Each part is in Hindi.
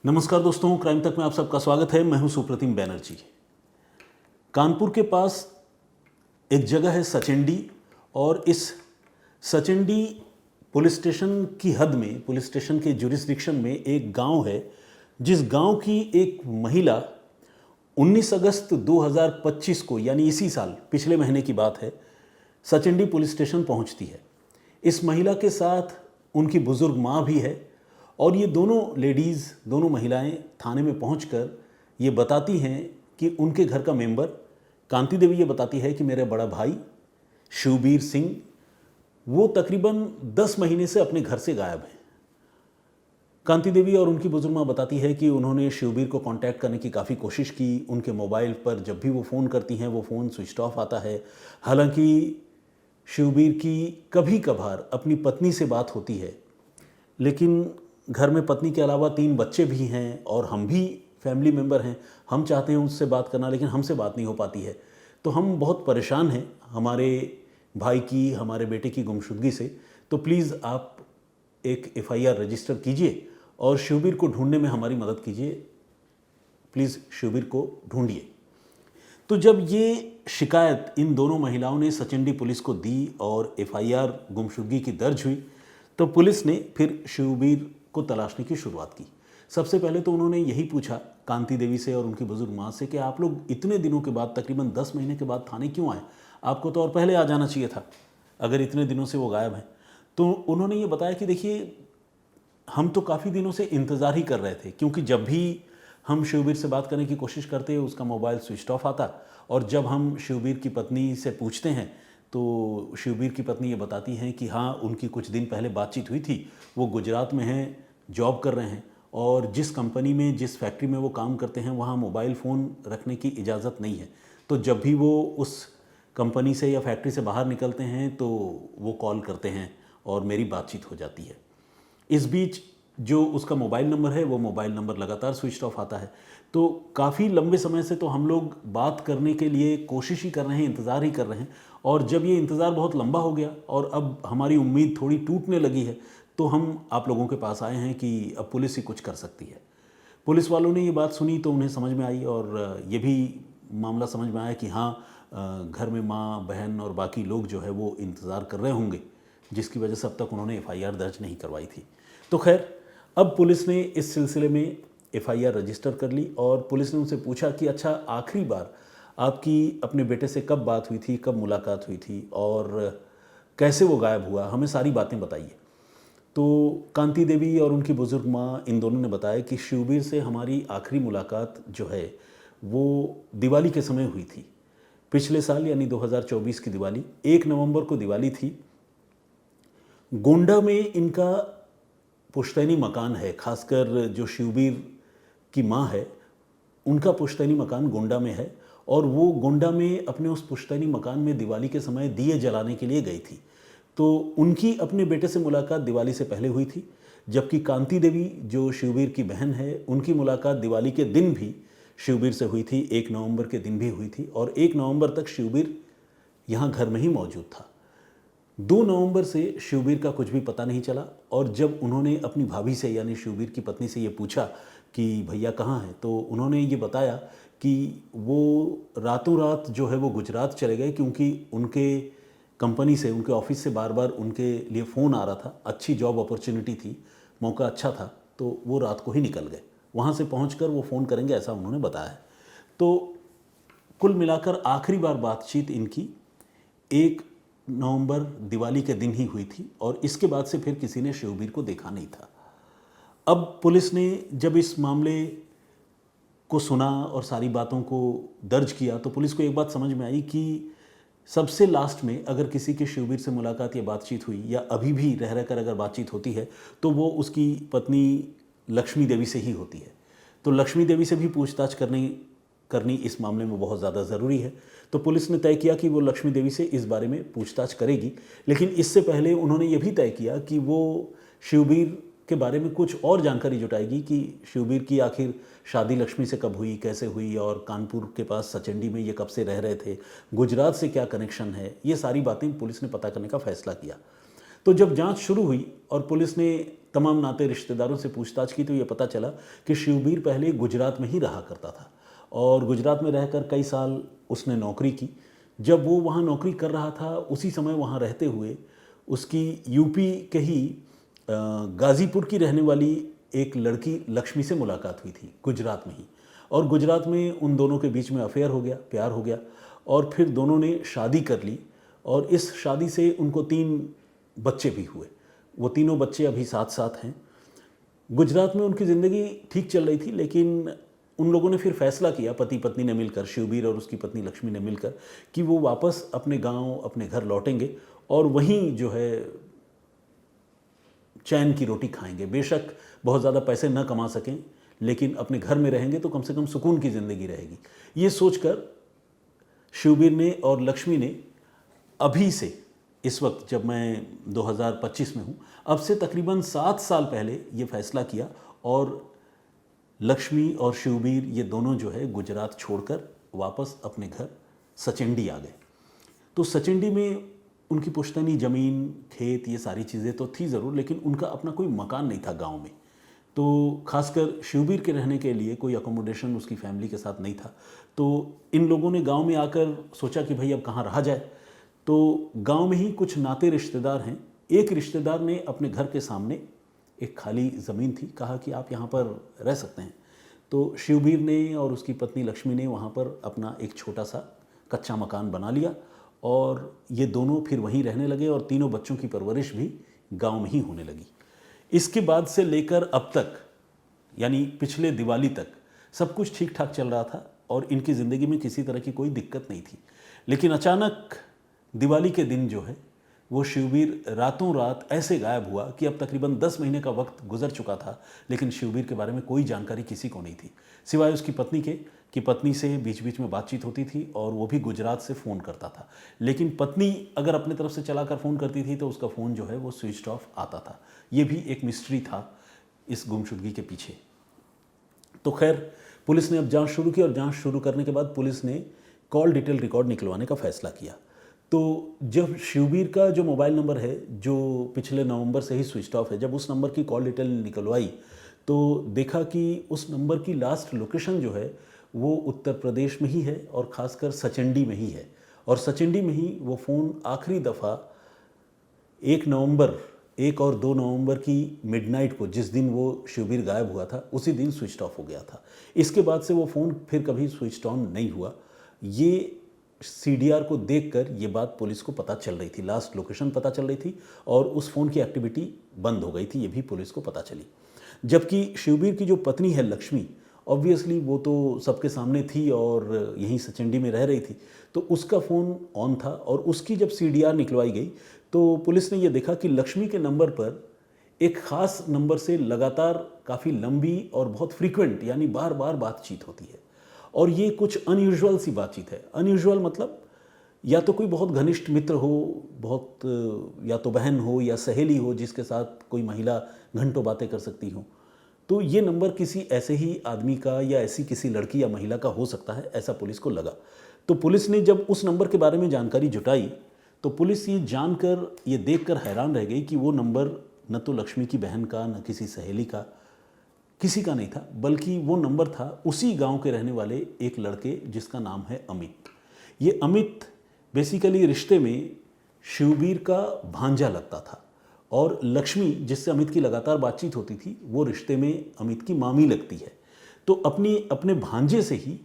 नमस्कार दोस्तों, क्राइम तक में आप सबका स्वागत है। मैं हूं सुप्रतिम बैनर्जी। कानपुर के पास एक जगह है सचिंडी, और इस सचिंडी पुलिस स्टेशन की हद में, पुलिस स्टेशन के जुरिस्डिक्शन में एक गांव है, जिस गांव की एक महिला 19 अगस्त 2025 को, यानी इसी साल, पिछले महीने की बात है, सचिंडी पुलिस स्टेशन पहुंचती है। इस महिला के साथ उनकी बुजुर्ग माँ भी है, और ये दोनों महिलाएं थाने में पहुंचकर ये बताती हैं कि उनके घर का मेंबर, कांति देवी ये बताती है कि मेरा बड़ा भाई शिवबीर सिंह, वो तकरीबन 10 महीने से अपने घर से गायब है। कांति देवी और उनकी बुजुर्ग माँ बताती है कि उन्होंने शिवबीर को कांटेक्ट करने की काफ़ी कोशिश की। उनके मोबाइल पर जब भी वो फ़ोन करती हैं वो फ़ोन स्विच ऑफ आता है। हालांकि शिवबीर की कभी कभार अपनी पत्नी से बात होती है, लेकिन घर में पत्नी के अलावा 3 बच्चे भी हैं और हम भी फैमिली मेम्बर हैं। हम चाहते हैं उससे बात करना, लेकिन हमसे बात नहीं हो पाती है। तो हम बहुत परेशान हैं हमारे भाई की, हमारे बेटे की गुमशुदगी से। तो प्लीज़ आप एक FIR रजिस्टर कीजिए और शिवबीर को ढूंढने में हमारी मदद कीजिए। प्लीज़ शिवबीर को ढूंढिए। तो जब ये शिकायत इन दोनों महिलाओं ने सचिंडी पुलिस को दी और FIR गुमशुदगी की दर्ज हुई, तो पुलिस ने फिर शिवबीर को तलाशने की शुरुआत की। सबसे पहले तो उन्होंने यही पूछा कांति देवी से और उनकी बुजुर्ग माँ से कि आप लोग इतने दिनों के बाद, तकरीबन 10 महीने के बाद थाने क्यों आए? आपको तो और पहले आ जाना चाहिए था, अगर इतने दिनों से वो गायब हैं। तो उन्होंने ये बताया कि देखिए, हम तो काफ़ी दिनों से इंतज़ार ही कर रहे थे, क्योंकि जब भी हम शिवबीर से बात करने की कोशिश करते उसका मोबाइल स्विच ऑफ आता, और जब हम शिवबीर की पत्नी से पूछते हैं तो शिवबीर की पत्नी ये बताती हैं कि हाँ, उनकी कुछ दिन पहले बातचीत हुई थी। वो गुजरात में हैं, जॉब कर रहे हैं, और जिस कंपनी में, जिस फैक्ट्री में वो काम करते हैं, वहाँ मोबाइल फ़ोन रखने की इजाज़त नहीं है। तो जब भी वो उस कंपनी से या फैक्ट्री से बाहर निकलते हैं तो वो कॉल करते हैं और मेरी बातचीत हो जाती है। इस बीच जो उसका मोबाइल नंबर है, वो मोबाइल नंबर लगातार स्विच ऑफ आता है। तो काफ़ी लंबे समय से तो हम लोग बात करने के लिए कोशिश ही कर रहे हैं, इंतज़ार ही कर रहे हैं, और जब ये इंतज़ार बहुत लंबा हो गया और अब हमारी उम्मीद थोड़ी टूटने लगी है, तो हम आप लोगों के पास आए हैं कि अब पुलिस ही कुछ कर सकती है। पुलिस वालों ने ये बात सुनी तो उन्हें समझ में आई, और ये भी मामला समझ में आया कि हाँ, घर में माँ, बहन और बाकी लोग जो है वो इंतज़ार कर रहे होंगे, जिसकी वजह से अब तक उन्होंने FIR दर्ज नहीं करवाई थी। तो खैर, अब पुलिस ने इस सिलसिले में FIR रजिस्टर कर ली, और पुलिस ने उनसे पूछा कि अच्छा, आखिरी बार आपकी अपने बेटे से कब बात हुई थी, कब मुलाकात हुई थी, और कैसे वो गायब हुआ, हमें सारी बातें बताइए। तो कांति देवी और उनकी बुजुर्ग माँ, इन दोनों ने बताया कि शिवबीर से हमारी आखिरी मुलाकात जो है वो दिवाली के समय हुई थी, पिछले साल, यानी 2024 की दिवाली। 1 नवंबर को दिवाली थी। गोंडा में इनका पुश्तैनी मकान है, खासकर जो शिवबीर की माँ है उनका पुश्तैनी मकान गोंडा में है, और वो गोंडा में अपने उस पुश्तैनी मकान में दिवाली के समय दिए जलाने के लिए गई थी। तो उनकी अपने बेटे से मुलाकात दिवाली से पहले हुई थी, जबकि कांति देवी जो शिवबीर की बहन है, उनकी मुलाकात दिवाली के दिन भी शिवबीर से हुई थी, 1 नवंबर के दिन भी हुई थी, और 1 नवंबर तक शिवबीर यहाँ घर में ही मौजूद था। 2 नवंबर से शिवबीर का कुछ भी पता नहीं चला, और जब उन्होंने अपनी भाभी से, यानी शिवबीर की पत्नी से ये पूछा कि भैया कहाँ हैं, तो उन्होंने ये बताया कि वो रातों रात जो है वो गुजरात चले गए, क्योंकि उनके कंपनी से, उनके ऑफिस से बार बार उनके लिए फ़ोन आ रहा था। अच्छी जॉब अपॉर्चुनिटी थी, मौका अच्छा था, तो वो रात को ही निकल गए। वहाँ से पहुँचकर वो फ़ोन करेंगे, ऐसा उन्होंने बताया है। तो कुल मिलाकर आखिरी बार बातचीत इनकी 1 नवंबर दिवाली के दिन ही हुई थी, और इसके बाद से फिर किसी ने शिवबीर को देखा नहीं था। अब पुलिस ने जब इस मामले को सुना और सारी बातों को दर्ज किया, तो पुलिस को एक बात समझ में आई कि सबसे लास्ट में अगर किसी की शिवबीर से मुलाकात या बातचीत हुई, या अभी भी रह रहकर अगर बातचीत होती है, तो वो उसकी पत्नी लक्ष्मी देवी से ही होती है। तो लक्ष्मी देवी से भी पूछताछ करनी इस मामले में बहुत ज़्यादा ज़रूरी है। तो पुलिस ने तय किया कि वो लक्ष्मी देवी से इस बारे में पूछताछ करेगी, लेकिन इससे पहले उन्होंने ये भी तय किया कि वो शिवबीर के बारे में कुछ और जानकारी जुटाएगी कि शिवबीर की आखिर शादी लक्ष्मी से कब हुई, कैसे हुई, और कानपुर के पास सचंडी में ये कब से रह रहे थे, गुजरात से क्या कनेक्शन है। ये सारी बातें पुलिस ने पता करने का फैसला किया। तो जब जांच शुरू हुई और पुलिस ने तमाम नाते रिश्तेदारों से पूछताछ की तो ये पता चला कि शिवबीर पहले गुजरात में ही रहा करता था और गुजरात में रहकर कई साल उसने नौकरी की। जब वो वहाँ नौकरी कर रहा था उसी समय वहाँ रहते हुए उसकी यूपी के ही गाज़ीपुर की रहने वाली एक लड़की लक्ष्मी से मुलाकात हुई थी गुजरात में ही, और गुजरात में उन दोनों के बीच में अफेयर हो गया, प्यार हो गया और फिर दोनों ने शादी कर ली और इस शादी से उनको 3 बच्चे भी हुए। वो तीनों बच्चे अभी साथ साथ हैं। गुजरात में उनकी ज़िंदगी ठीक चल रही थी, लेकिन उन लोगों ने फिर फैसला किया, पति पत्नी ने मिलकर, शिवबीर और उसकी पत्नी लक्ष्मी ने मिलकर, कि वो वापस अपने गांव, अपने घर लौटेंगे और वहीं जो है चैन की रोटी खाएंगे। बेशक बहुत ज़्यादा पैसे न कमा सकें, लेकिन अपने घर में रहेंगे तो कम से कम सुकून की ज़िंदगी रहेगी। ये सोचकर शिवबीर ने और लक्ष्मी ने अभी से, इस वक्त जब मैं 2025 में हूँ, अब से तकरीबन 7 साल पहले ये फैसला किया और लक्ष्मी और शिवबीर ये दोनों जो है गुजरात छोड़कर वापस अपने घर सचेंडी आ गए। तो सचेंडी में उनकी पुश्तैनी ज़मीन, खेत, ये सारी चीज़ें तो थी ज़रूर, लेकिन उनका अपना कोई मकान नहीं था गांव में। तो खासकर शिवबीर के रहने के लिए कोई अकोमोडेशन उसकी फैमिली के साथ नहीं था। तो इन लोगों ने गांव में आकर सोचा कि भाई अब कहाँ रहा जाए। तो गांव में ही कुछ नाते रिश्तेदार हैं। एक रिश्तेदार ने अपने घर के सामने एक खाली ज़मीन थी, कहा कि आप यहाँ पर रह सकते हैं। तो शिवबीर ने और उसकी पत्नी लक्ष्मी ने वहाँ पर अपना एक छोटा सा कच्चा मकान बना लिया और ये दोनों फिर वहीं रहने लगे और तीनों बच्चों की परवरिश भी गांव में ही होने लगी। इसके बाद से लेकर अब तक, यानी पिछले दिवाली तक, सब कुछ ठीक ठाक चल रहा था और इनकी ज़िंदगी में किसी तरह की कोई दिक्कत नहीं थी। लेकिन अचानक दिवाली के दिन जो है वो शिवबीर रातों रात ऐसे गायब हुआ कि अब तकरीबन 10 महीने का वक्त गुजर चुका था, लेकिन शिवबीर के बारे में कोई जानकारी किसी को नहीं थी, सिवाय उसकी पत्नी के, कि पत्नी से बीच बीच में बातचीत होती थी और वो भी गुजरात से फ़ोन करता था। लेकिन पत्नी अगर अपने तरफ से चलाकर फ़ोन करती थी तो उसका फ़ोन जो है वो स्विच ऑफ आता था। ये भी एक मिस्ट्री था इस गुमशुदगी के पीछे। तो खैर, पुलिस ने अब जांच शुरू की और जांच शुरू करने के बाद पुलिस ने कॉल डिटेल रिकॉर्ड निकलवाने का फ़ैसला किया। तो जब शिवबीर का जो मोबाइल नंबर है, जो पिछले नवंबर से ही स्विच ऑफ है, जब उस नंबर की कॉल डिटेल निकलवाई तो देखा कि उस नंबर की लास्ट लोकेशन जो है वो उत्तर प्रदेश में ही है और ख़ासकर सचेंडी में ही है। और सचेंडी में ही वो फ़ोन आखिरी दफ़ा 1 और 2 नवंबर की मिडनाइट को, जिस दिन वो शिवबीर गायब हुआ था, उसी दिन स्विच ऑफ हो गया था। इसके बाद से वो फ़ोन फिर कभी स्विच ऑन नहीं हुआ। ये सीडीआर को देखकर ये बात पुलिस को पता चल रही थी, लास्ट लोकेशन पता चल रही थी और उस फ़ोन की एक्टिविटी बंद हो गई थी, ये भी पुलिस को पता चली। जबकि शिवबीर की जो पत्नी है लक्ष्मी, ऑब्वियसली वो तो सबके सामने थी और यहीं सचेंडी में रह रही थी, तो उसका फ़ोन ऑन था और उसकी जब सीडीआर निकलवाई गई तो पुलिस ने ये देखा कि लक्ष्मी के नंबर पर एक ख़ास नंबर से लगातार काफ़ी लंबी और बहुत फ्रीक्वेंट, यानी बार बार बातचीत होती है। और ये कुछ अनयूजुअल सी बातचीत है। अनयूजुअल मतलब या तो कोई बहुत घनिष्ठ मित्र हो, बहुत या तो बहन हो या सहेली हो जिसके साथ कोई महिला घंटों बातें कर सकती हो। तो ये नंबर किसी ऐसे ही आदमी का या ऐसी किसी लड़की या महिला का हो सकता है, ऐसा पुलिस को लगा। तो पुलिस ने जब उस नंबर के बारे में जानकारी जुटाई तो पुलिस ये जानकर, ये देखकर हैरान रह गई कि वो नंबर न तो लक्ष्मी की बहन का, न किसी सहेली का, किसी का नहीं था, बल्कि वो नंबर था उसी गांव के रहने वाले एक लड़के जिसका नाम है अमित। ये अमित बेसिकली रिश्ते में शिवबीर का भांजा लगता था और लक्ष्मी, जिससे अमित की लगातार बातचीत होती थी, वो रिश्ते में अमित की मामी लगती है। तो अपने भांजे से ही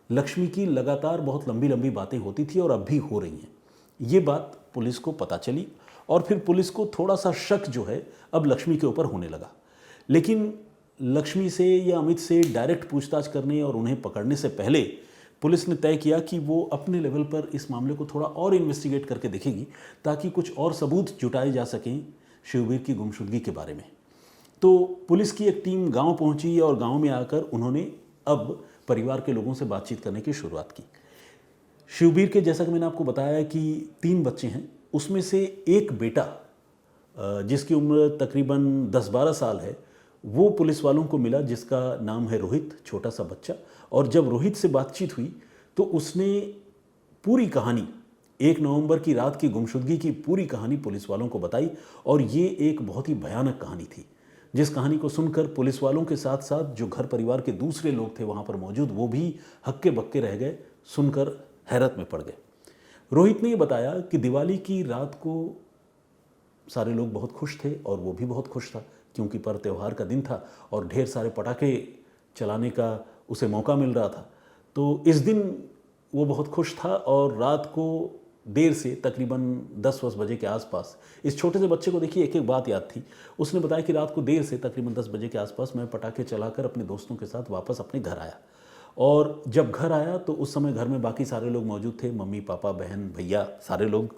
लक्ष्मी की लगातार बहुत लंबी लंबी बातें होती थी और अब भी हो रही हैं। ये बात पुलिस को पता चली और फिर पुलिस को थोड़ा सा शक जो है अब लक्ष्मी के ऊपर होने लगा। लेकिन लक्ष्मी से या अमित से डायरेक्ट पूछताछ करने और उन्हें पकड़ने से पहले पुलिस ने तय किया कि वो अपने लेवल पर इस मामले को थोड़ा और इन्वेस्टिगेट करके देखेगी ताकि कुछ और सबूत जुटाए जा सकें शिवबीर की गुमशुदगी के बारे में। तो पुलिस की एक टीम गांव पहुंची और गांव में आकर उन्होंने अब परिवार के लोगों से बातचीत करने की शुरुआत की। शिवबीर के, जैसा कि मैंने आपको बताया कि 3 बच्चे हैं, उसमें से एक बेटा जिसकी उम्र तकरीबन 10-12 साल है, वो पुलिस वालों को मिला, जिसका नाम है रोहित, छोटा सा बच्चा। और जब रोहित से बातचीत हुई तो उसने पूरी कहानी, 1 नवंबर की रात की गुमशुदगी की पूरी कहानी पुलिस वालों को बताई और ये एक बहुत ही भयानक कहानी थी। जिस कहानी को सुनकर पुलिस वालों के साथ साथ जो घर परिवार के दूसरे लोग थे वहाँ पर मौजूद, वो भी हक्के बक्के रह गए, सुनकर हैरत में पड़ गए। रोहित ने ये बताया कि दिवाली की रात को सारे लोग बहुत खुश थे और वो भी बहुत खुश था, क्योंकि पर त्यौहार का दिन था और ढेर सारे पटाखे चलाने का उसे मौका मिल रहा था। तो इस दिन वो बहुत खुश था और रात को देर से तकरीबन 10-10 बजे के आसपास, इस छोटे से बच्चे को देखिए एक एक बात याद थी। उसने बताया कि रात को देर से तकरीबन 10 बजे के आसपास मैं पटाखे चलाकर अपने दोस्तों के साथ वापस अपने घर आया, और जब घर आया तो उस समय घर में बाकी सारे लोग मौजूद थे, मम्मी पापा बहन भैया सारे लोग,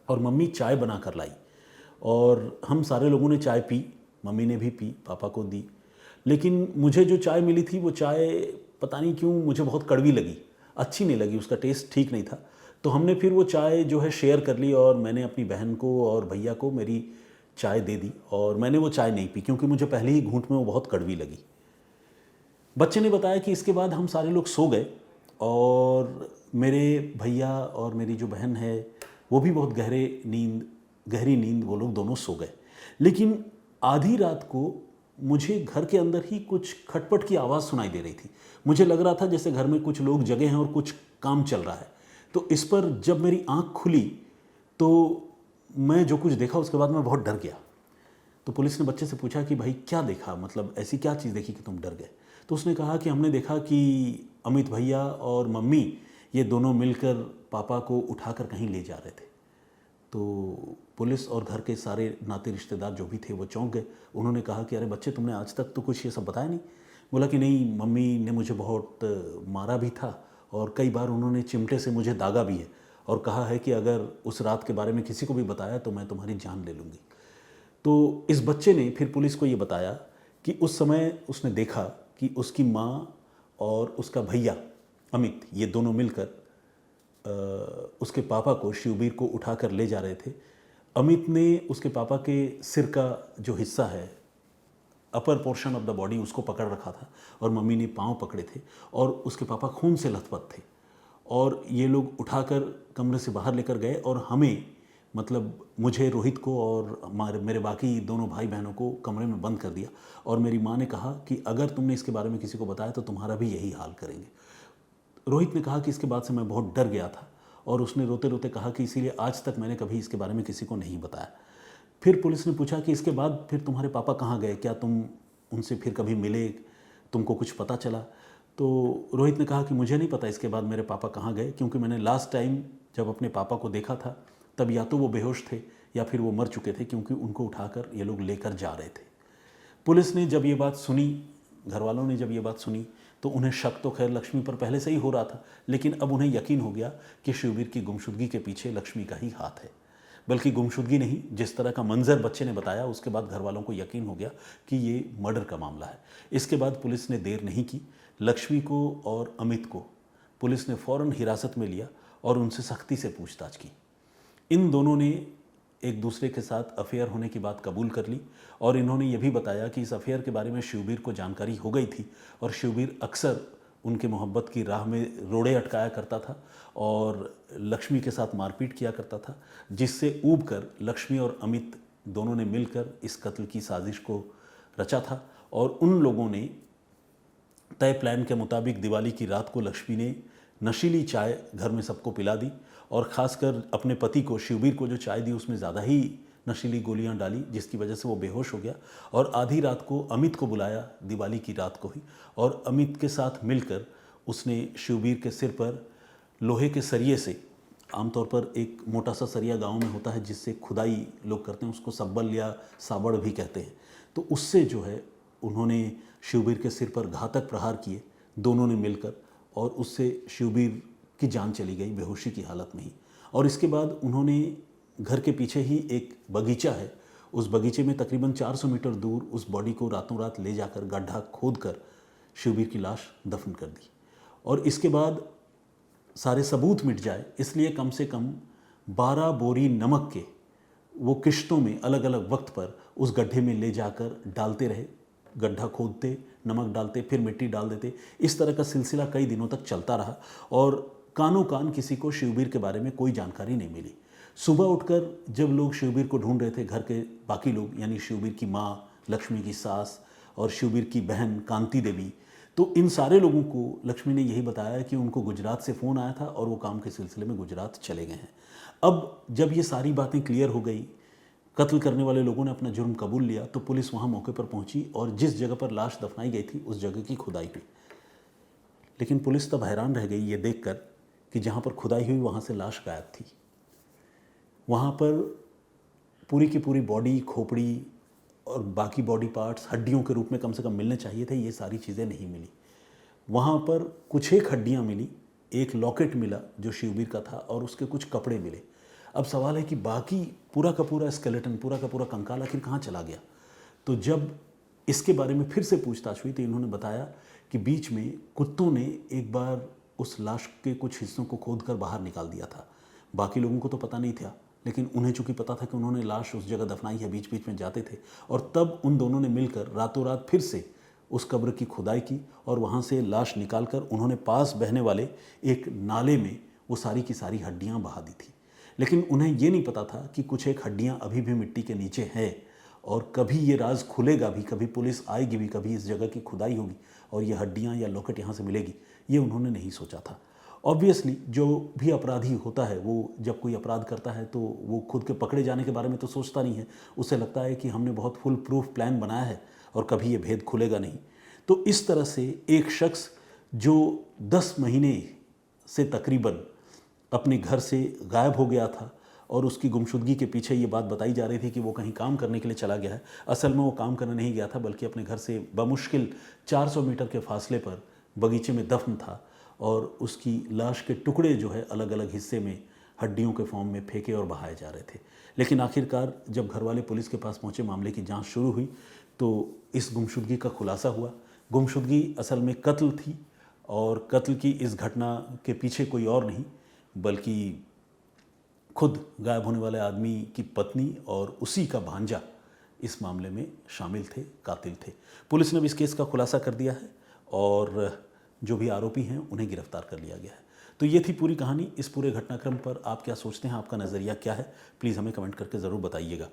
और मम्मी चाय बना कर लाई और हम सारे लोगों ने चाय पी, मम्मी ने भी पी, पापा को दी। लेकिन मुझे जो चाय मिली थी वो चाय पता नहीं क्यों मुझे बहुत कड़वी लगी, अच्छी नहीं लगी, उसका टेस्ट ठीक नहीं था। तो हमने फिर वो चाय जो है शेयर कर ली और मैंने अपनी बहन को और भैया को मेरी चाय दे दी और मैंने वो चाय नहीं पी क्योंकि मुझे पहले ही घूंट में वो बहुत कड़वी लगी। बच्चे ने बताया कि इसके बाद हम सारे लोग सो गए और मेरे भैया और मेरी जो बहन है वो भी बहुत गहरी नींद वो लोग दोनों सो गए। लेकिन आधी रात को मुझे घर के अंदर ही कुछ खटपट की आवाज़ सुनाई दे रही थी। मुझे लग रहा था जैसे घर में कुछ लोग जगे हैं और कुछ काम चल रहा है। तो इस पर जब मेरी आंख खुली तो मैं जो कुछ देखा उसके बाद मैं बहुत डर गया। तो पुलिस ने बच्चे से पूछा कि भाई क्या देखा, मतलब ऐसी क्या चीज़ देखी कि तुम डर गए? तो उसने कहा कि हमने देखा कि अमित भैया और मम्मी ये दोनों मिलकर पापा को उठाकर कहीं ले जा रहे थे। तो पुलिस और घर के सारे नाते रिश्तेदार जो भी थे वो चौंक गए। उन्होंने कहा कि अरे बच्चे, तुमने आज तक तो कुछ ये सब बताया नहीं। बोला कि नहीं, मम्मी ने मुझे बहुत मारा भी था और कई बार उन्होंने चिमटे से मुझे दागा भी है और कहा है कि अगर उस रात के बारे में किसी को भी बताया तो मैं तुम्हारी जान ले लूँगी। तो इस बच्चे ने फिर पुलिस को ये बताया कि उस समय उसने देखा कि उसकी माँ और उसका भैया अमित ये दोनों मिलकर उसके पापा को, शिवबीर को उठाकर ले जा रहे थे। अमित ने उसके पापा के सिर का जो हिस्सा है, upper portion of the body, उसको पकड़ रखा था और मम्मी ने पाँव पकड़े थे और उसके पापा खून से लथपथ थे। और ये लोग उठाकर कमरे से बाहर लेकर गए और हमें, मतलब मुझे, रोहित को और मेरे बाकी दोनों भाई बहनों को कमरे में बंद कर दिया। और मेरी माँ ने कहा कि अगर तुमने इसके बारे में किसी को बताया तो तुम्हारा भी यही हाल करेंगे। रोहित ने कहा कि इसके बाद से मैं बहुत डर गया था और उसने रोते रोते कहा कि इसीलिए आज तक मैंने कभी इसके बारे में किसी को नहीं बताया। फिर पुलिस ने पूछा कि इसके बाद फिर तुम्हारे पापा कहाँ गए, क्या तुम उनसे फिर कभी मिले, तुमको कुछ पता चला? तो रोहित ने कहा कि मुझे नहीं पता इसके बाद मेरे पापा कहाँ गए, क्योंकि मैंने लास्ट टाइम जब अपने पापा को देखा था तब या तो वो बेहोश थे या फिर वो मर चुके थे, क्योंकि उनको उठाकर ये लोग लेकर जा रहे थे। पुलिस ने जब ये बात सुनी, घर वालों ने जब ये बात सुनी, तो उन्हें शक तो खैर लक्ष्मी पर पहले से ही हो रहा था, लेकिन अब उन्हें यकीन हो गया कि शिवबीर की गुमशुदगी के पीछे लक्ष्मी का ही हाथ है। बल्कि गुमशुदगी नहीं, जिस तरह का मंजर बच्चे ने बताया उसके बाद घर वालों को यकीन हो गया कि ये मर्डर का मामला है। इसके बाद पुलिस ने देर नहीं की, लक्ष्मी को और अमित को पुलिस ने फ़ौरन हिरासत में लिया और उनसे सख्ती से पूछताछ की। इन दोनों ने एक दूसरे के साथ अफेयर होने की बात कबूल कर ली और इन्होंने ये भी बताया कि इस अफेयर के बारे में शिवबीर को जानकारी हो गई थी और शिवबीर अक्सर उनके मोहब्बत की राह में रोड़े अटकाया करता था और लक्ष्मी के साथ मारपीट किया करता था, जिससे ऊब कर लक्ष्मी और अमित दोनों ने मिलकर इस कत्ल की साजिश को रचा था। और उन लोगों ने तय प्लान के मुताबिक दिवाली की रात को लक्ष्मी ने नशीली चाय घर में सबको पिला दी और ख़ासकर अपने पति को, शिवबीर को जो चाय दी उसमें ज़्यादा ही नशीली गोलियां डाली, जिसकी वजह से वो बेहोश हो गया। और आधी रात को अमित को बुलाया, दिवाली की रात को ही, और अमित के साथ मिलकर उसने शिवबीर के सिर पर लोहे के सरिये से, आमतौर पर एक मोटा सा सरिया गांव में होता है जिससे खुदाई लोग करते हैं, उसको सब्बल या साबड़ भी कहते हैं, तो उससे जो है उन्होंने शिवबीर के सिर पर घातक प्रहार किए दोनों ने मिलकर, और उससे शिवबीर की जान चली गई बेहोशी की हालत में ही। और इसके बाद उन्होंने घर के पीछे ही एक बगीचा है, उस बगीचे में तकरीबन 400 मीटर दूर उस बॉडी को रातों रात ले जाकर गड्ढा खोद कर शिवबीर की लाश दफन कर दी। और इसके बाद सारे सबूत मिट जाए इसलिए कम से कम 12 बोरी नमक के वो किश्तों में अलग अलग वक्त पर उस गड्ढे में ले जाकर डालते रहे, गड्ढा खोदते, नमक डालते, फिर मिट्टी डाल देते। इस तरह का सिलसिला कई दिनों तक चलता रहा और कानों कान किसी को शिवबीर के बारे में कोई जानकारी नहीं मिली। सुबह उठकर जब लोग शिवबीर को ढूंढ रहे थे, घर के बाकी लोग यानी शिवबीर की माँ, लक्ष्मी की सास और शिवबीर की बहन कांति देवी, तो इन सारे लोगों को लक्ष्मी ने यही बताया कि उनको गुजरात से फ़ोन आया था और वो काम के सिलसिले में गुजरात चले गए हैं। अब जब ये सारी बातें क्लियर हो गई, कत्ल करने वाले लोगों ने अपना जुर्म कबूल लिया, तो पुलिस वहाँ मौके पर पहुंची और जिस जगह पर लाश दफनाई गई थी उस जगह की खुदाई हुई। लेकिन पुलिस तब हैरान रह गई ये देखकर कि जहाँ पर खुदाई हुई वहाँ से लाश गायब थी। वहाँ पर पूरी की पूरी बॉडी, खोपड़ी और बाकी बॉडी पार्ट्स हड्डियों के रूप में कम से कम मिलने चाहिए थे, ये सारी चीज़ें नहीं मिली। वहाँ पर कुछ एक हड्डियाँ मिली, एक लॉकेट मिला जो शिवबीर का था और उसके कुछ कपड़े मिले। अब सवाल है कि बाकी पूरा का पूरा स्केलेटन, पूरा का पूरा कंकाल आखिर कहाँ चला गया? तो जब इसके बारे में फिर से पूछताछ हुई तो इन्होंने बताया कि बीच में कुत्तों ने एक बार उस लाश के कुछ हिस्सों को खोद कर बाहर निकाल दिया था। बाकी लोगों को तो पता नहीं था, लेकिन उन्हें चूंकि पता था कि उन्होंने लाश उस जगह दफनाई है, बीच बीच में जाते थे, और तब उन दोनों ने मिलकर रातों रात फिर से उस कब्र की खुदाई की और वहाँ से लाश निकालकर उन्होंने पास बहने वाले एक नाले में वो सारी की सारी हड्डियाँ बहा दी थी। लेकिन उन्हें ये नहीं पता था कि कुछ एक हड्डियाँ अभी भी मिट्टी के नीचे है और कभी ये राज खुलेगा भी, कभी पुलिस आएगी भी, कभी इस जगह की खुदाई होगी और ये हड्डियाँ या लॉकेट यहाँ से मिलेगी, ये उन्होंने नहीं सोचा था। ऑब्वियसली जो भी अपराधी होता है वो जब कोई अपराध करता है तो वो खुद के पकड़े जाने के बारे में तो सोचता नहीं है, उसे लगता है कि हमने बहुत फुल प्रूफ प्लान बनाया है और कभी ये भेद खुलेगा नहीं। तो इस तरह से एक शख्स जो 10 महीने से तकरीबन अपने घर से गायब हो गया था और उसकी गुमशुदगी के पीछे ये बात बताई जा रही थी कि वो कहीं काम करने के लिए चला गया है, असल में वो काम करने नहीं गया था बल्कि अपने घर से बमुश्किल 400 मीटर के फासले पर बगीचे में दफन था और उसकी लाश के टुकड़े जो है अलग अलग हिस्से में हड्डियों के फॉर्म में फेंके और बहाए जा रहे थे। लेकिन आखिरकार जब घर वाले पुलिस के पास पहुँचे, मामले की जाँच शुरू हुई तो इस गुमशुदगी का खुलासा हुआ। गुमशुदगी असल में कत्ल थी और कत्ल की इस घटना के पीछे कोई और नहीं बल्कि खुद गायब होने वाले आदमी की पत्नी और उसी का भांजा इस मामले में शामिल थे, कातिल थे। पुलिस ने भी इस केस का खुलासा कर दिया है और जो भी आरोपी हैं उन्हें गिरफ्तार कर लिया गया है। तो ये थी पूरी कहानी। इस पूरे घटनाक्रम पर आप क्या सोचते हैं, आपका नज़रिया क्या है, प्लीज़ हमें कमेंट करके ज़रूर बताइएगा।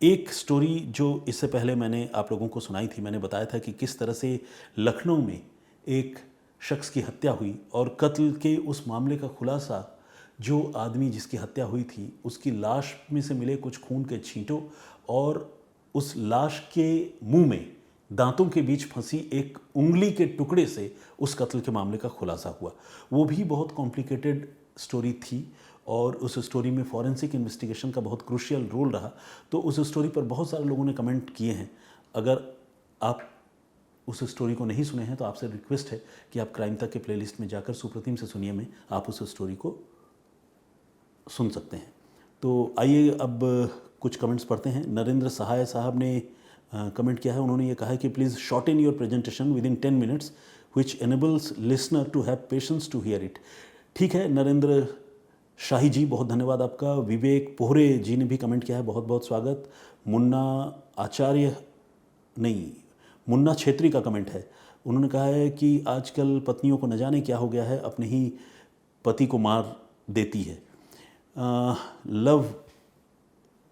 एक स्टोरी जो इससे पहले मैंने आप लोगों को सुनाई थी, मैंने बताया था कि किस तरह से लखनऊ में एक शख्स की हत्या हुई और कत्ल के उस मामले का खुलासा, जो आदमी जिसकी हत्या हुई थी उसकी लाश में से मिले कुछ खून के छींटों और उस लाश के मुंह में दांतों के बीच फंसी एक उंगली के टुकड़े से उस कत्ल के मामले का खुलासा हुआ। वो भी बहुत कॉम्प्लिकेटेड स्टोरी थी और उस स्टोरी में फॉरेंसिक इन्वेस्टिगेशन का बहुत क्रूशियल रोल रहा। तो उस स्टोरी पर बहुत सारे लोगों ने कमेंट किए हैं। अगर आप उस स्टोरी को नहीं सुने हैं तो आपसे रिक्वेस्ट है कि आप क्राइम तक के प्लेलिस्ट में जाकर सुप्रतिम से सुनिए में आप उस स्टोरी को सुन सकते हैं। तो आइए अब कुछ कमेंट्स पढ़ते हैं। नरेंद्र सहाय साहब ने कमेंट किया है। उन्होंने ये कहा है कि please shorten your presentation within 10 minutes which enables listener to have patience to hear it. ठीक है नरेंद्र शाही जी, बहुत धन्यवाद आपका। विवेक पोहरे जी ने भी कमेंट किया है, बहुत बहुत स्वागत। मुन्ना छेत्री का कमेंट है। उन्होंने कहा है कि आजकल पत्नियों को न जाने क्या हो गया है, अपने ही पति को मार देती है। लव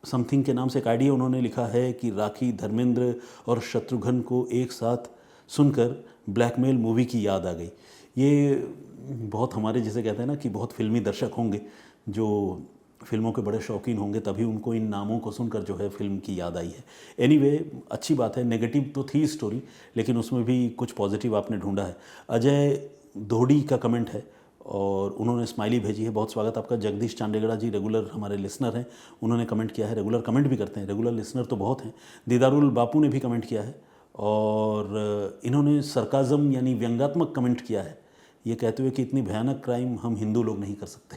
समथिंग के नाम से एक आइडिया उन्होंने लिखा है कि राखी, धर्मेंद्र और शत्रुघ्न को एक साथ सुनकर ब्लैकमेल मूवी की याद आ गई। ये बहुत हमारे जैसे कहते हैं ना कि बहुत फिल्मी दर्शक होंगे जो फिल्मों के बड़े शौकीन होंगे, तभी उनको इन नामों को सुनकर जो है फिल्म की याद आई है। एनीवे, अच्छी बात है। नेगेटिव तो थी स्टोरी लेकिन उसमें भी कुछ पॉजिटिव आपने ढूंढा है। अजय धोड़ी का कमेंट है और उन्होंने स्माइली भेजी है, बहुत स्वागत आपका। जगदीश चांडेगड़ा जी रेगुलर हमारे लिसनर हैं, उन्होंने कमेंट किया है। रेगुलर कमेंट भी करते हैं, रेगुलर लिसनर तो बहुत हैं। दीदारुल बापू ने भी कमेंट किया है और इन्होंने सरकाज़म यानी व्यंग्यात्मक कमेंट किया है, ये कहते हुए कि इतनी भयानक क्राइम हम हिंदू लोग नहीं कर सकते।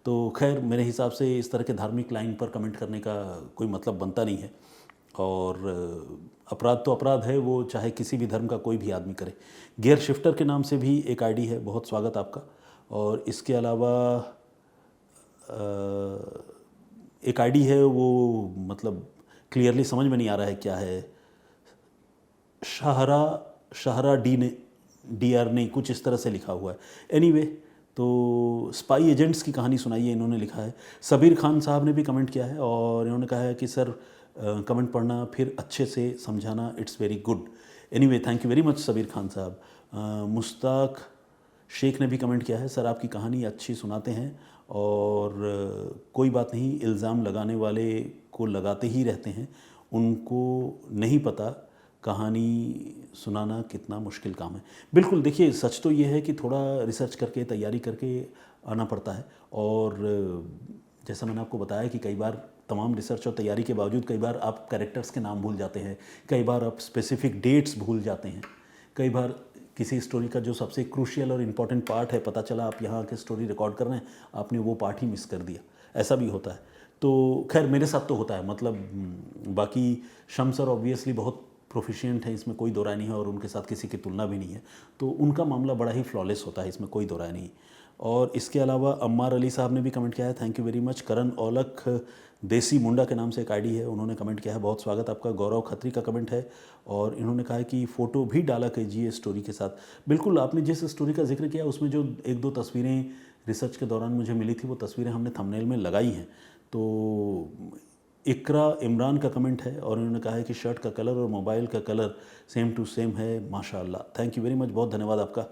तो खैर मेरे हिसाब से इस तरह के धार्मिक लाइन पर कमेंट करने का कोई मतलब बनता नहीं है और अपराध तो अपराध है, वो चाहे किसी भी धर्म का कोई भी आदमी करे। गियर शिफ्टर के नाम से भी एक आईडी है, बहुत स्वागत आपका। और इसके अलावा एक आईडी है, वो मतलब क्लियरली समझ में नहीं आ रहा है क्या है। शाहरा DR नहीं, कुछ इस तरह से लिखा हुआ है। एनीवे, तो स्पाई एजेंट्स की कहानी सुनाइए इन्होंने लिखा है। सबीर खान साहब ने भी कमेंट किया है और इन्होंने कहा है कि सर कमेंट पढ़ना फिर अच्छे से समझाना, it's very good. Anyway thank you very much Sabir Khan साहब। मुश्ताक शेख ने भी कमेंट किया है, सर आपकी कहानी अच्छी सुनाते हैं और कोई बात नहीं, इल्ज़ाम लगाने वाले को लगाते ही रहते हैं, उनको नहीं पता कहानी सुनाना कितना मुश्किल काम है। बिल्कुल, देखिए सच तो ये है कि थोड़ा रिसर्च करके तैयारी करके आना पड़ता है, और जैसा मैंने आपको बताया कि कई बार तमाम रिसर्च और तैयारी के बावजूद कई बार आप कैरेक्टर्स के नाम भूल जाते हैं, कई बार आप स्पेसिफिक डेट्स भूल जाते हैं, कई बार किसी स्टोरी का जो सबसे क्रूशियल और इम्पॉर्टेंट पार्ट है, पता चला आप यहाँ के स्टोरी रिकॉर्ड कर रहे हैं, आपने वो पार्ट ही मिस कर दिया, ऐसा भी होता है। तो खैर मेरे साथ तो होता है, मतलब बाकी शम्स सर ऑब्वियसली बहुत प्रोफिशिएंट है, इसमें कोई दो राय नहीं है, और उनके साथ किसी की तुलना भी नहीं है, तो उनका मामला बड़ा ही फ्लॉलेस होता है, इसमें कोई दो राय नहीं। और इसके अलावा अम्मार अली साहब ने भी कमेंट किया है, थैंक यू वेरी मच। करण औलख देसी मुंडा के नाम से एक आईडी है, उन्होंने कमेंट किया है, बहुत स्वागत आपका। गौरव खत्री का कमेंट है, और इन्होंने कहा है कि फ़ोटो भी डाला कीजिए स्टोरी के साथ। बिल्कुल, आपने जिस स्टोरी का जिक्र किया उसमें जो एक दो तस्वीरें रिसर्च के दौरान मुझे मिली थी, वो तस्वीरें हमने थंबनेल में लगाई हैं। तो इकरा इमरान का कमेंट है, और उन्होंने कहा है कि शर्ट का कलर और मोबाइल का कलर सेम टू सेम है, माशाल्लाह, थैंक यू वेरी मच, बहुत धन्यवाद आपका।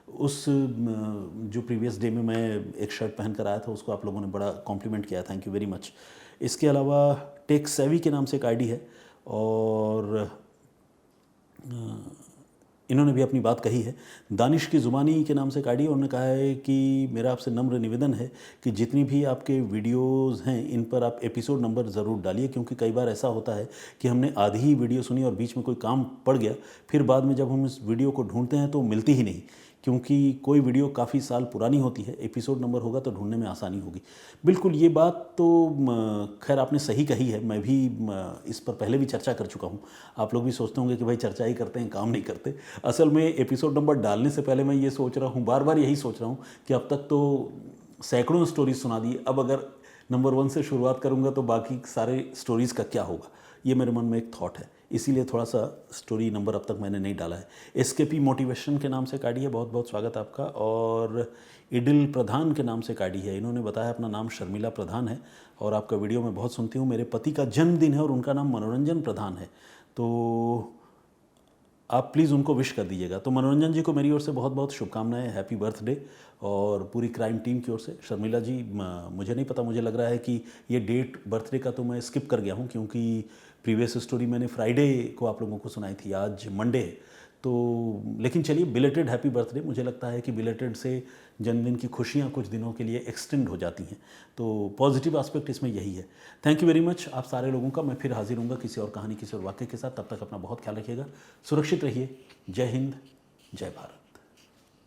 उस जो प्रीवियस डे में मैं एक शर्ट पहन कर आया था, उसको आप लोगों ने बड़ा कॉम्प्लीमेंट किया, थैंक यू वेरी मच। इसके अलावा टेक सेवी के नाम से एक आईडी है, और इन्होंने भी अपनी बात कही है। दानिश की ज़ुबानी के नाम से एक आईडी है, उन्होंने कहा है कि मेरा आपसे नम्र निवेदन है कि जितनी भी आपके वीडियोस हैं इन पर आप एपिसोड नंबर ज़रूर डालिए, क्योंकि कई बार ऐसा होता है कि हमने आधी ही वीडियो सुनी और बीच में कोई काम पड़ गया, फिर बाद में जब हम इस वीडियो को ढूंढते हैं तो मिलती ही नहीं, क्योंकि कोई वीडियो काफ़ी साल पुरानी होती है, एपिसोड नंबर होगा तो ढूंढने में आसानी होगी। बिल्कुल, ये बात तो खैर आपने सही कही है, मैं भी इस पर पहले भी चर्चा कर चुका हूँ। आप लोग भी सोचते होंगे कि भाई चर्चा ही करते हैं, काम नहीं करते। असल में एपिसोड नंबर डालने से पहले मैं ये सोच रहा हूँ, बार बार यही सोच रहा हूँ कि अब तक तो सैकड़ों स्टोरीज सुना दी, अब अगर नंबर 1 से शुरुआत करूँगा तो बाकी सारे स्टोरीज़ का क्या होगा, ये मेरे मन में एक थॉट है, इसीलिए थोड़ा सा स्टोरी नंबर अब तक मैंने नहीं डाला है। एसकेपी मोटिवेशन के नाम से काडी है, बहुत बहुत स्वागत आपका। और इडिल प्रधान के नाम से काडी है, इन्होंने बताया अपना नाम शर्मिला प्रधान है, और आपका वीडियो मैं बहुत सुनती हूँ, मेरे पति का जन्मदिन है और उनका नाम मनोरंजन प्रधान है, तो आप प्लीज़ उनको विश कर दीजिएगा। तो मनोरंजन जी को मेरी ओर से बहुत बहुत शुभकामनाएं, हैप्पी बर्थडे, और पूरी क्राइम टीम की ओर से। शर्मिला जी, मुझे नहीं पता, मुझे लग रहा है कि ये डेट बर्थडे का तो मैं स्किप कर गया हूँ, क्योंकि प्रीवियस स्टोरी मैंने फ्राइडे को आप लोगों को सुनाई थी, आज मंडे है, तो लेकिन चलिए, बिलेटेड हैप्पी बर्थडे। मुझे लगता है कि बिलेटेड से जन्मदिन की खुशियाँ कुछ दिनों के लिए एक्सटेंड हो जाती हैं, तो पॉजिटिव एस्पेक्ट इसमें यही है। थैंक यू वेरी मच आप सारे लोगों का। मैं फिर हाजिर हूँगा किसी और कहानी, किसी और वाक्य के साथ, तब तक अपना बहुत ख्याल रखिएगा, सुरक्षित रहिए। जय हिंद, जय भारत।